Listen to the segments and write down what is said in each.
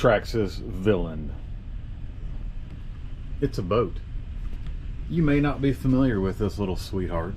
Traxxas Villain. It's a boat. You may not be familiar with this little sweetheart,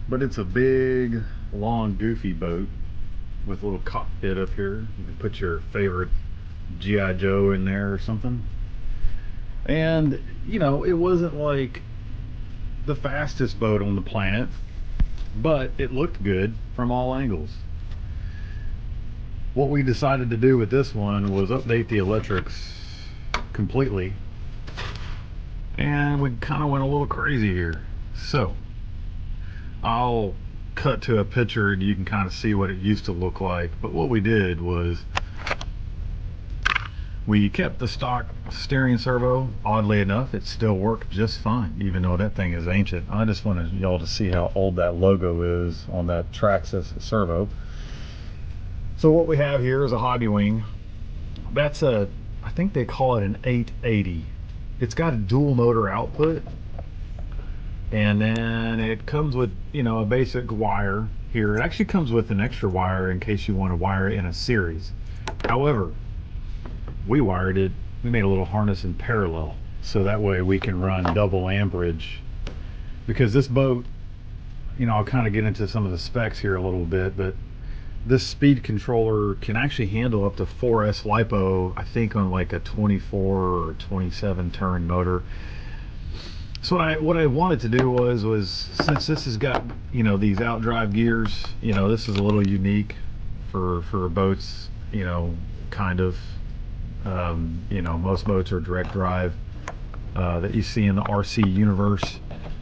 but it's a big, long, goofy boat with a little cockpit up here. You can put your favorite G.I. Joe in there or something. And, you know, it wasn't like the fastest boat on the planet, but it looked good from all angles. What we decided to do with this one was update the electrics completely, and we kind of went a little crazy here. So I'll cut to a picture and you can kind of see what it used to look like. But what we did was we kept the stock steering servo. Oddly enough, it still worked just fine, even though that thing is ancient. I just wanted y'all to see how old that logo is on that Traxxas servo. So what we have here is a hobby wing. That's a, I think they call it an 880. It's got a dual motor output, and then it comes with, you know, a basic wire here. It actually comes with an extra wire in case you want to wire it in a series. However, we wired it, we made a little harness in parallel, so that way we can run double amperage. Because this boat, you know, I'll kind of get into some of the specs here a little bit, but this speed controller can actually handle up to 4S LiPo, I think, on like a 24 or 27 turn motor. So what I wanted to do was since this has got, you know, these outdrive gears, you know, this is a little unique for boats, you know, kind of. You know, most boats are direct drive that you see in the RC universe,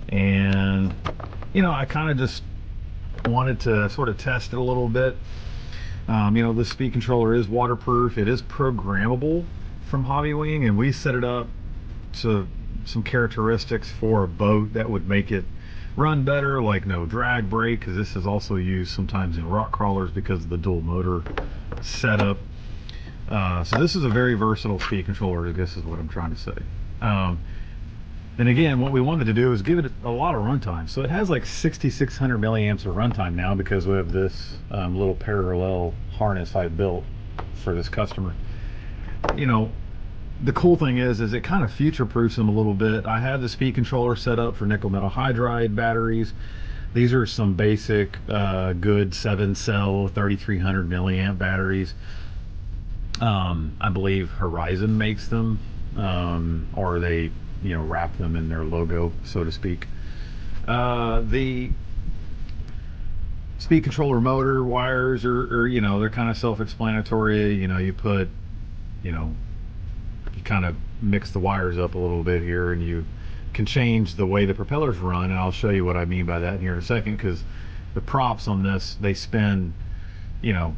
and you know, I kind of just wanted to sort of test it a little bit. You know, this speed controller is waterproof. It is programmable from Hobbywing, and we set it up to some characteristics for a boat that would make it run better, like no drag brake, because this is also used sometimes in rock crawlers because of the dual motor setup. So this is a very versatile speed controller, I guess is what I'm trying to say. And again, what we wanted to do is give it a lot of runtime. So it has like 6,600 milliamps of runtime now because we have this little parallel harness I built for this customer. You know, the cool thing is it kind of future-proofs them a little bit. I have the speed controller set up for nickel metal hydride batteries. These are some basic, good 7-cell, 3,300 milliamp batteries. I believe Horizon makes them, or they, you know, wrap them in their logo, so to speak. The speed controller motor wires are, you know, they're kind of self-explanatory. You know, you put, you know, you kind of mix the wires up a little bit here, and you can change the way the propellers run, and I'll show you what I mean by that here in a second, because the props on this, they spin, you know,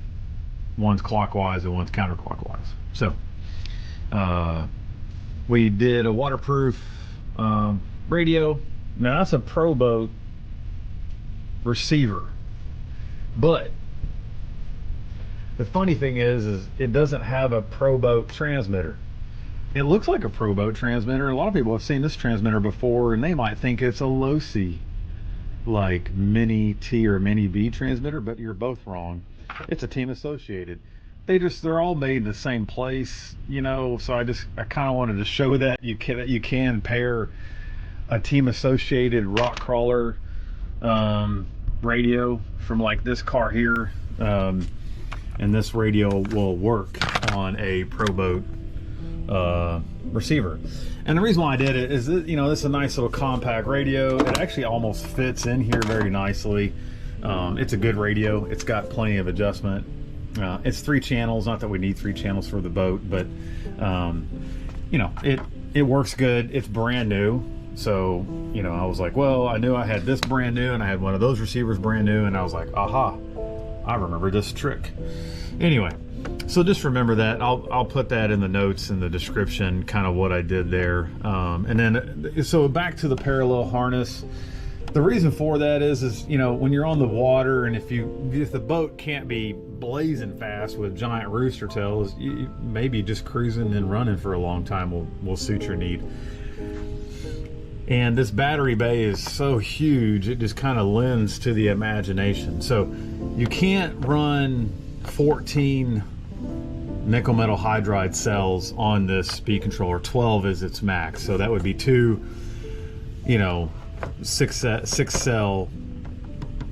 one's clockwise and one's counterclockwise. So we did a waterproof radio. Now that's a ProBoat receiver, but the funny thing is it doesn't have a ProBoat transmitter. It looks like a ProBoat transmitter. A lot of people have seen this transmitter before, and they might think it's a Losi, like Mini T or Mini B transmitter, but you're both wrong. It's a Team Associated. They're all made in the same place, you know, so I kind of wanted to show that you can pair a Team Associated rock crawler radio from like this car here, and this radio will work on a ProBoat receiver. And the reason why I did it is that, you know, this is a nice little compact radio. It actually almost fits in here very nicely. It's a good radio. It's got plenty of adjustment. It's 3 channels, not that we need 3 channels for the boat, but you know, it works good. It's brand new. So, you know, I was like, well, I knew I had this brand new and I had one of those receivers brand new, and I was like, aha, I remember this trick. Anyway, so just remember that. I'll put that in the notes in the description, kind of what I did there. And then, so back to the parallel harness. The reason for that is you know, when you're on the water, and if the boat can't be blazing fast with giant rooster tails, maybe just cruising and running for a long time will suit your need. And this battery bay is so huge, it just kind of lends to the imagination. So you can't run 14 nickel metal hydride cells on this speed controller. 12 is its max, so that would be two, you know, six cell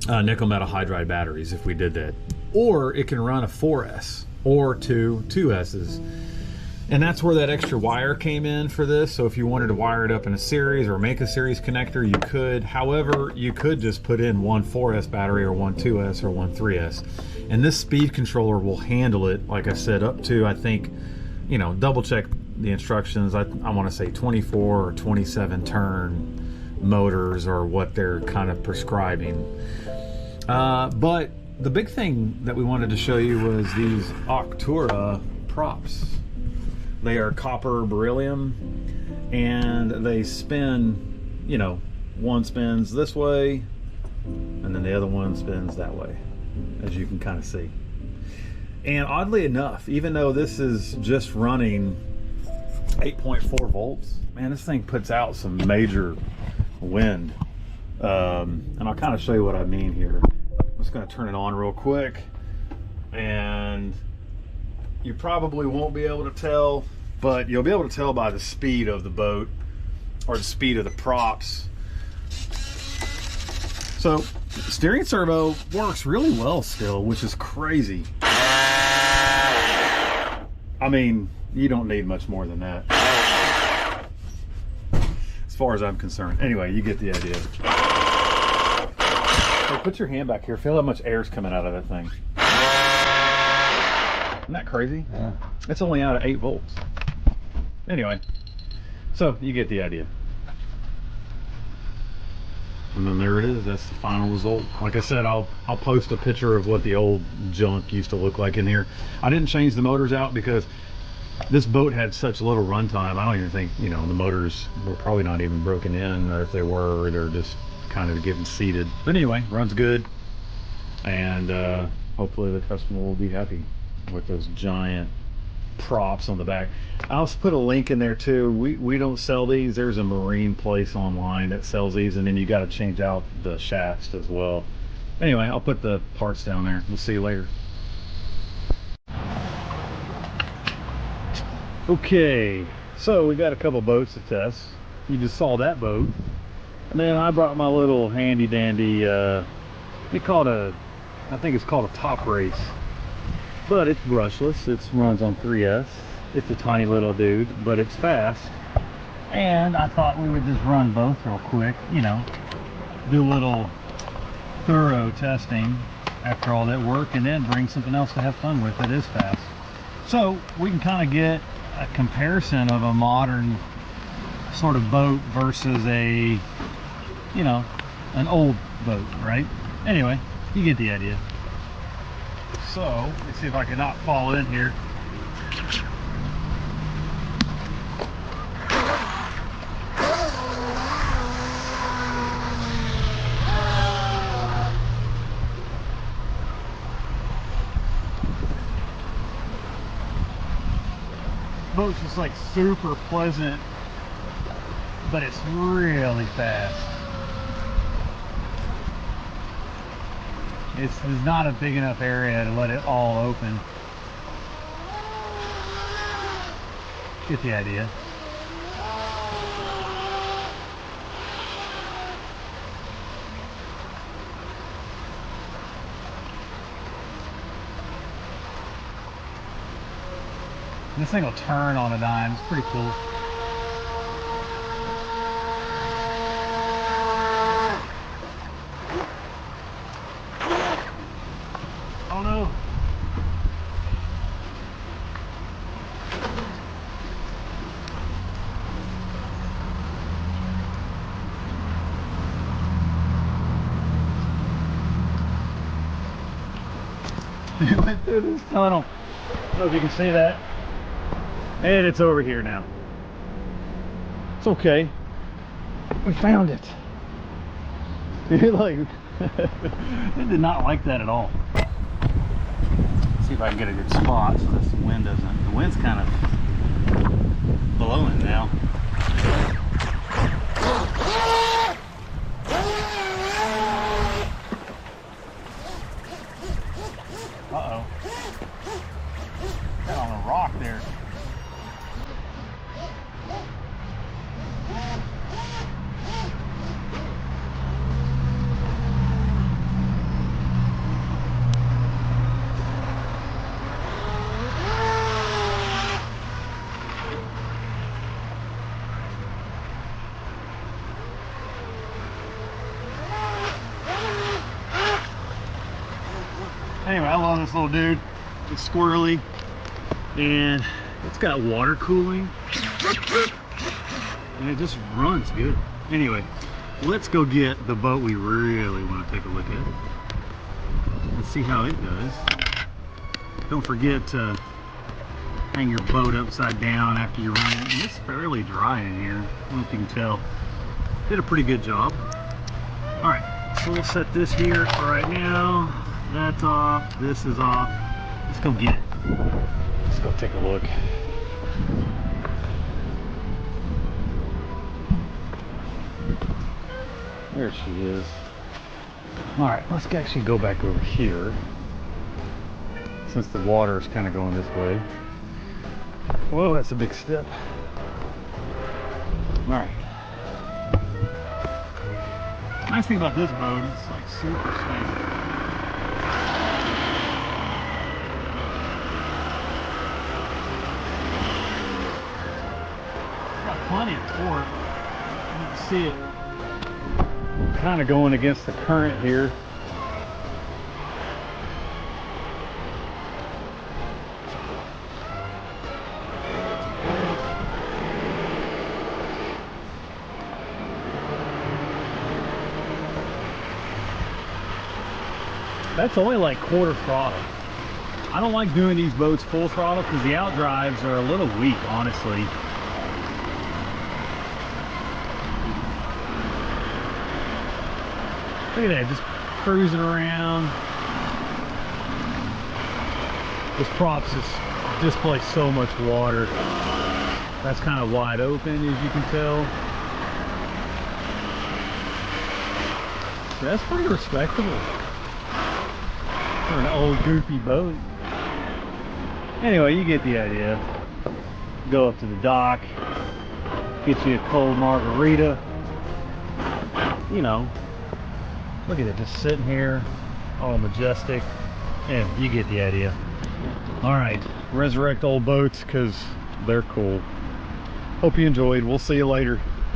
nickel metal hydride batteries if we did that. Or it can run a 4S or two 2S's. And that's where that extra wire came in for this. So if you wanted to wire it up in a series or make a series connector, you could. However, you could just put in one 4S battery or one 2S or one 3S. And this speed controller will handle it, like I said, up to, I think, you know, double check the instructions. I want to say 24 or 27 turn motors or what they're kind of prescribing. But the big thing that we wanted to show you was these Octura props. They are copper beryllium, and they spin, you know, one spins this way, and then the other one spins that way, as you can kind of see. And oddly enough, even though this is just running 8.4 volts, man, this thing puts out some major wind. And I'll kind of show you what I mean here. I'm just going to turn it on real quick, and you probably won't be able to tell, but you'll be able to tell by the speed of the boat or the speed of the props. So steering servo works really well still, which is crazy. I mean, you don't need much more than that, as far as I'm concerned. Anyway, you get the idea. Hey, put your hand back here. Feel how much air's coming out of that thing. Isn't that crazy? Yeah. It's only out at 8 volts. Anyway, so you get the idea. And then there it is. That's the final result. Like I said, I'll post a picture of what the old junk used to look like in here. I didn't change the motors out because this boat had such little runtime. I don't even think, you know, the motors were probably not even broken in, or if they were, they're just kind of getting seated. But anyway, runs good, and hopefully the customer will be happy with those giant props on the back. I'll also put a link in there too. We don't sell these. There's a marine place online that sells these, and then you got to change out the shafts as well. Anyway, I'll put the parts down there. We'll see you later. Okay, so we got a couple boats to test. You just saw that boat, and then I brought my little handy dandy we call it I think it's called a top race, but it's brushless. It runs on 3S. It's a tiny little dude, but it's fast. And I thought we would just run both real quick, you know, do a little thorough testing after all that work, and then bring something else to have fun with that is fast. So we can kind of get a comparison of a modern sort of boat versus a, you know, an old boat, right? Anyway, you get the idea. So let's see if I can not fall in here. Boat's just like super pleasant, but it's really fast. There's not a big enough area to let it all open. Get the idea. This thing will turn on a dime. It's pretty cool. Oh no. It went through this tunnel. I don't know if you can see that. And it's over here now. It's okay. We found it. Like, it did not like that at all. Let's see if I can get a good spot so this wind doesn't. The wind's kind of blowing now. Uh-oh. I don't know rock there. Anyway, I love this little dude. It's squirrely and it's got water cooling and it just runs good. Anyway, let's go get the boat we really want to take a look at. Let's see how it does. Don't forget to hang your boat upside down after you run it. And it's fairly dry in here. I don't know if you can tell. Did a pretty good job. Alright, so we'll set this here for right now. That's off, this is off. Let's go get it. Let's go take a look. There she is. Alright, let's actually go back over here, since the water is kind of going this way. Whoa, that's a big step. Alright. Nice thing about this boat is it's like super stable. Plenty of torque. You can see it kind of going against the current here. That's only like quarter throttle. I don't like doing these boats full throttle because the outdrives are a little weak, honestly. Look at that, just cruising around. This props displays so much water. That's kind of wide open, as you can tell. So that's pretty respectable for an old goofy boat. Anyway, you get the idea. Go up to the dock, get you a cold margarita. You know, look at it, just sitting here, all majestic, and you get the idea. All right, resurrect old boats because they're cool. Hope you enjoyed. We'll see you later.